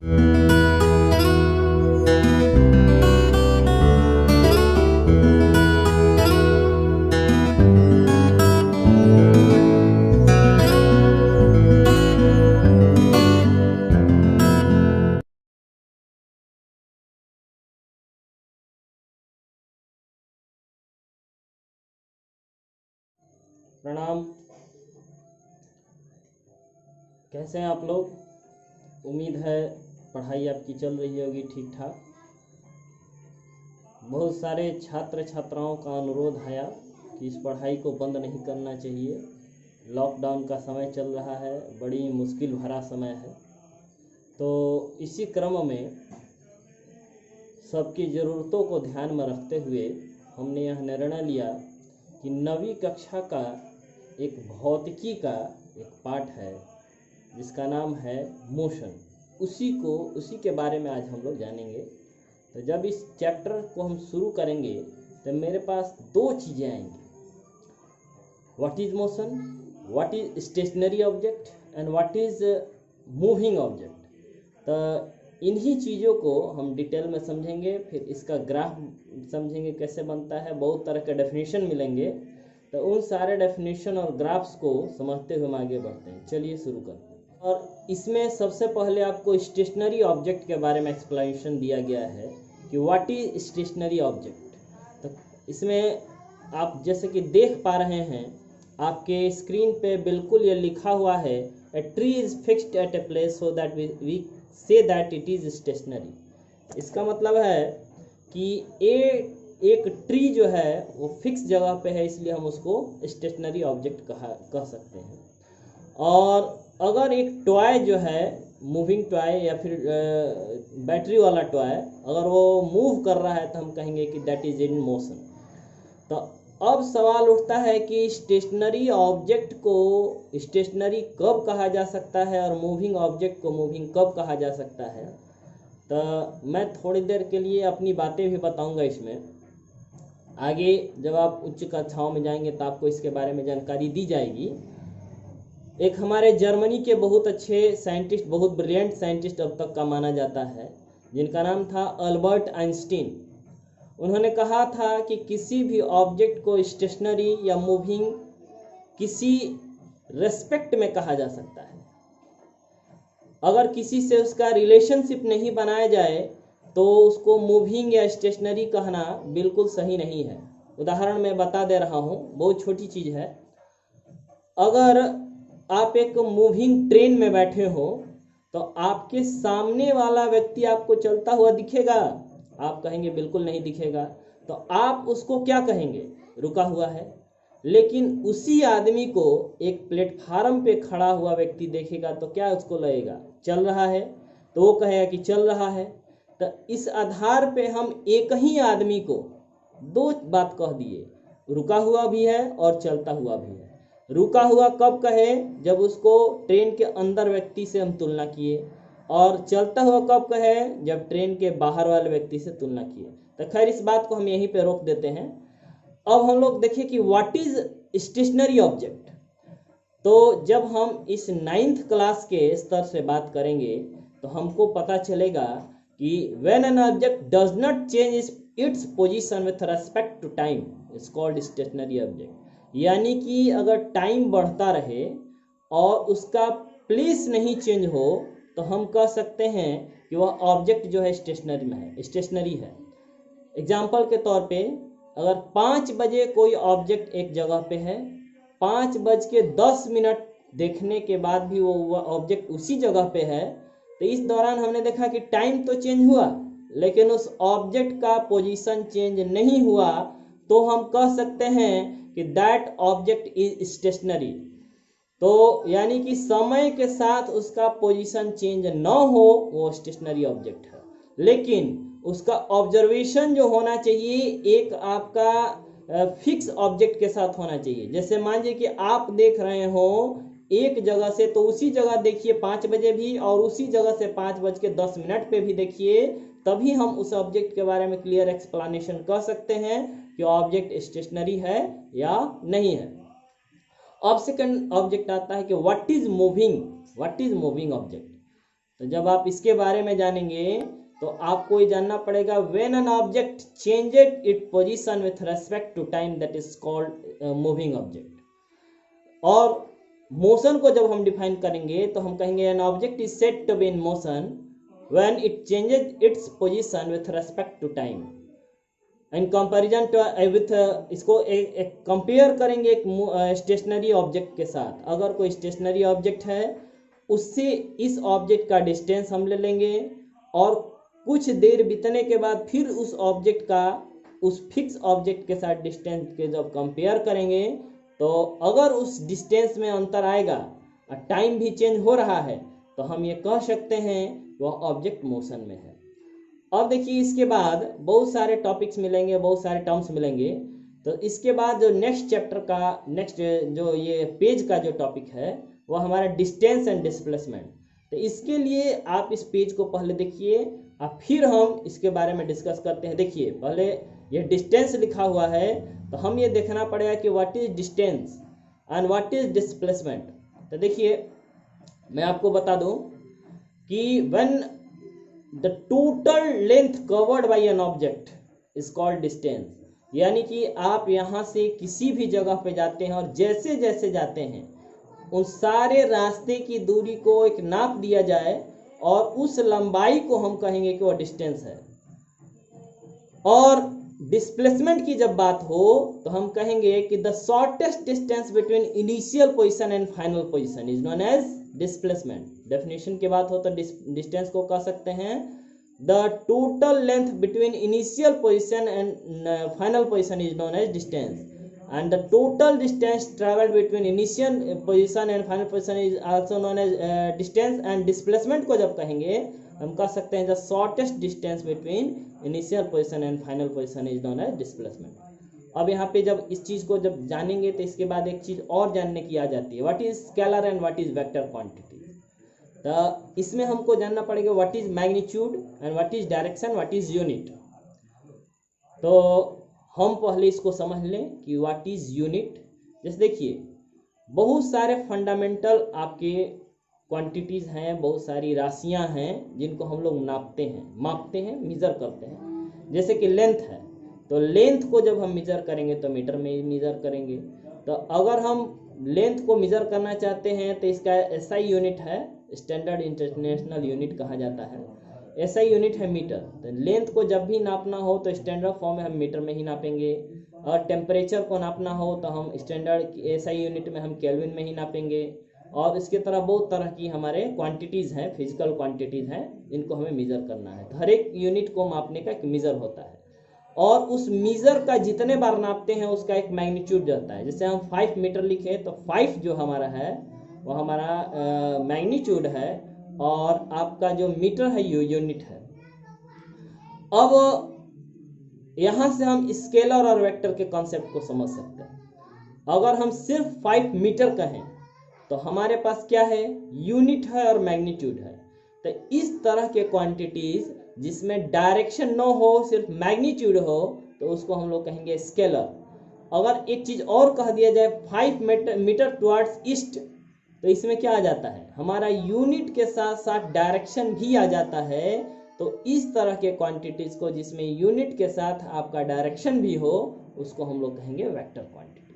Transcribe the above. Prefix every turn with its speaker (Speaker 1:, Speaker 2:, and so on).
Speaker 1: प्रणाम। कैसे हैं आप लोग? उम्मीद है पढ़ाई आपकी चल रही होगी ठीक ठाक। बहुत सारे छात्र छात्राओं का अनुरोध आया कि इस पढ़ाई को बंद नहीं करना चाहिए। लॉकडाउन का समय चल रहा है, बड़ी मुश्किल भरा समय है। तो इसी क्रम में सबकी ज़रूरतों को ध्यान में रखते हुए हमने यह निर्णय लिया कि 9वीं कक्षा का एक भौतिकी का एक पाठ है जिसका नाम है मोशन। उसी के बारे में आज हम लोग जानेंगे। तो जब इस चैप्टर को हम शुरू करेंगे तो मेरे पास दो चीज़ें आएंगी, what is motion, what is stationary object and what is moving object. तो इन्हीं चीज़ों को हम डिटेल में समझेंगे, फिर इसका ग्राफ समझेंगे कैसे बनता है, बहुत तरह के डेफिनेशन मिलेंगे। तो उन सारे डेफिनेशन और ग्राफ्स को समझते हुए हम आगे बढ़ते हैं। चलिए शुरू करते हैं। और इसमें सबसे पहले आपको स्टेशनरी ऑब्जेक्ट के बारे में एक्सप्लेनेशन दिया गया है कि व्हाट इज स्टेशनरी ऑब्जेक्ट। तो इसमें आप जैसे कि देख पा रहे हैं आपके स्क्रीन पे बिल्कुल ये लिखा हुआ है, a tree is fixed at a place so that we say that it is stationary. इसका मतलब है कि एक ट्री जो है वो फिक्स जगह पे है, इसलिए हम उसको स्टेशनरी ऑब्जेक्ट कह सकते हैं। और अगर एक टॉय जो है, मूविंग टॉय या फिर बैटरी वाला टॉय, अगर वो मूव कर रहा है तो हम कहेंगे कि दैट इज इन मोशन। तो अब सवाल उठता है कि स्टेशनरी ऑब्जेक्ट को स्टेशनरी कब कहा जा सकता है और मूविंग ऑब्जेक्ट को मूविंग कब कहा जा सकता है। तो मैं थोड़ी देर के लिए अपनी बातें भी बताऊंगा इसमें। आगे जब आप उच्च कक्षाओं में जाएंगे तो आपको इसके बारे में जानकारी दी जाएगी। एक हमारे जर्मनी के बहुत अच्छे साइंटिस्ट, बहुत ब्रिलियंट साइंटिस्ट अब तक का माना जाता है, जिनका नाम था अल्बर्ट आइंस्टीन। उन्होंने कहा था कि किसी भी ऑब्जेक्ट को स्टेशनरी या मूविंग किसी रेस्पेक्ट में कहा जा सकता है। अगर किसी से उसका रिलेशनशिप नहीं बनाया जाए तो उसको मूविंग या स्टेशनरी कहना बिल्कुल सही नहीं है। उदाहरण मैं बता दे रहा हूँ, बहुत छोटी चीज़ है। अगर आप एक मूविंग ट्रेन में बैठे हो तो आपके सामने वाला व्यक्ति आपको चलता हुआ दिखेगा? आप कहेंगे बिल्कुल नहीं दिखेगा। तो आप उसको क्या कहेंगे? रुका हुआ है। लेकिन उसी आदमी को एक प्लेटफार्म पे खड़ा हुआ व्यक्ति देखेगा तो क्या उसको लगेगा? चल रहा है, तो वो कहेगा कि चल रहा है। तो इस आधार पे हम एक ही आदमी को दो बात कह दिए, रुका हुआ भी है और चलता हुआ भी है। रुका हुआ कब कहे? जब उसको ट्रेन के अंदर व्यक्ति से हम तुलना किए। और चलता हुआ कब कहे? जब ट्रेन के बाहर वाले व्यक्ति से तुलना किए। तो खैर इस बात को हम यहीं पे रोक देते हैं। अब हम लोग देखें कि व्हाट इज स्टेशनरी ऑब्जेक्ट। तो जब हम इस 9th क्लास के स्तर से बात करेंगे तो हमको पता चलेगा कि when an object does not change its position with respect to time is called stationary object। यानी कि अगर टाइम बढ़ता रहे और उसका प्लेस नहीं चेंज हो तो हम कह सकते हैं कि वह ऑब्जेक्ट जो है स्टेशनरी में है, स्टेशनरी है। एग्जाम्पल के तौर पे अगर 5 बजे कोई ऑब्जेक्ट एक जगह पे है, 5:10 देखने के बाद भी वो ऑब्जेक्ट उसी जगह पे है, तो इस दौरान हमने देखा कि टाइम तो चेंज हुआ लेकिन उस ऑब्जेक्ट का पोजीशन चेंज नहीं हुआ, तो हम कह सकते हैं कि दैट ऑब्जेक्ट इज स्टेशनरी। तो यानी कि समय के साथ उसका पोजीशन चेंज न हो वो स्टेशनरी ऑब्जेक्ट है। लेकिन उसका ऑब्जर्वेशन जो होना चाहिए एक आपका फिक्स ऑब्जेक्ट के साथ होना चाहिए। जैसे मान लीजिए कि आप देख रहे हो एक जगह से, तो उसी जगह देखिए 5 बजे भी और उसी जगह से 5:10 पे भी देखिए, तभी हम उस ऑब्जेक्ट के बारे में क्लियर एक्सप्लेनेशन कर सकते हैं कि ऑब्जेक्ट स्टेशनरी है या नहीं है। अब सेकंड ऑब्जेक्ट आता है कि व्हाट इज मूविंग ऑब्जेक्ट। तो जब आप इसके बारे में जानेंगे तो आपको ये जानना पड़ेगा when an object changed it position with respect to time that is called moving object. और मोशन को जब हम डिफाइन करेंगे तो हम कहेंगे an object is said to be in motion when it changes its position with respect to time in comparison to with, इसको एक कंपेयर करेंगे एक स्टेशनरी ऑब्जेक्ट के साथ। अगर कोई स्टेशनरी ऑब्जेक्ट है उससे इस ऑब्जेक्ट का डिस्टेंस हम ले लेंगे और कुछ देर बीतने के बाद फिर उस ऑब्जेक्ट का उस फिक्स ऑब्जेक्ट के साथ डिस्टेंस के जब कंपेयर करेंगे तो अगर उस डिस्टेंस में अंतर आएगा और टाइम भी चेंज हो रहा है तो हम ये कह सकते हैं वह ऑब्जेक्ट मोशन में है। अब देखिए इसके बाद बहुत सारे टॉपिक्स मिलेंगे, बहुत सारे टर्म्स मिलेंगे। तो इसके बाद जो नेक्स्ट चैप्टर का नेक्स्ट जो ये पेज का जो टॉपिक है वह हमारा डिस्टेंस एंड डिस्प्लेसमेंट। तो इसके लिए आप इस पेज को पहले देखिए और फिर हम इसके बारे में डिस्कस करते हैं। देखिए पहले ये डिस्टेंस लिखा हुआ है तो हम ये देखना पड़ेगा कि what is distance and what is displacement. तो देखिए मैं आपको बता दूं कि when the total length covered by N object is called distance, यानी कि आप यहाँ से किसी भी जगह पे जाते हैं और जैसे जैसे जाते हैं उन सारे रास्ते की दूरी को एक नाप दिया जाए और उस लंबाई को हम कहेंगे कि वो डिस्टेंस है। और डिस्प्लेसमेंट की जब बात हो तो हम कहेंगे कि the shortest distance between initial position and final position is known as displacement. Definition की बात हो तो डिस्टेंस को कह सकते हैं the total length between initial position and final position is known as distance and the total distance traveled between initial position and final position is also known as distance। and displacement को जब कहेंगे हम कह सकते हैं the shortest distance between initial position and final position is known as displacement। अब यहाँ पे जब इस चीज़ को जब जानेंगे तो इसके बाद एक चीज़ और जानने की आ जाती है what is scalar and what is vector quantity. तो इसमें हमको जानना पड़ेगा what is magnitude and what is direction what is unit. तो हम पहले इसको समझ लें कि व्हाट इज यूनिट। जैसे देखिए बहुत सारे फंडामेंटल आपके क्वांटिटीज़ हैं, बहुत सारी राशियां हैं जिनको हम लोग मापते हैं मेजर करते हैं। जैसे कि लेंथ है तो लेंथ को जब हम मेजर करेंगे तो मीटर में ही मेजर करेंगे। तो अगर हम लेंथ को मेजर करना चाहते हैं तो इसका एसआई यूनिट है, स्टैंडर्ड इंटरनेशनल यूनिट कहा जाता है। ऐसा यूनिट है मीटर। तो लेंथ को जब भी नापना हो तो स्टैंडर्ड फॉर्म में हम मीटर में ही नापेंगे और टेम्परेचर को नापना हो तो हम स्टैंडर्ड ऐसा यूनिट में हम केल्विन में ही नापेंगे। और इसके तरह बहुत तरह की हमारे क्वांटिटीज़ हैं, फिजिकल क्वांटिटीज़ हैं, इनको हमें मेज़र करना है। तो हर एक यूनिट को मापने का एक मेज़र होता है और उस मेज़र का जितने बार नापते हैं उसका एक मैग्नीट्यूड रहता है। जैसे हम 5 मीटर लिखे तो 5 जो हमारा है वो हमारा मैग्नीट्यूड है और आपका जो मीटर है यूनिट है। अब यहाँ से हम स्केलर और वेक्टर के कॉन्सेप्ट को समझ सकते हैं। अगर हम सिर्फ 5 मीटर कहें तो हमारे पास क्या है, यूनिट है और मैग्नीट्यूड है। तो इस तरह के क्वांटिटीज जिसमें डायरेक्शन न हो सिर्फ मैग्नीट्यूड हो तो उसको हम लोग कहेंगे स्केलर। अगर एक चीज़ और कह दिया जाए 5 मीटर टुवर्ड्स ईस्ट तो इसमें क्या आ जाता है, हमारा यूनिट के साथ साथ डायरेक्शन भी आ जाता है। तो इस तरह के क्वांटिटीज को जिसमें यूनिट के साथ आपका डायरेक्शन भी हो उसको हम लोग कहेंगे वेक्टर क्वांटिटी।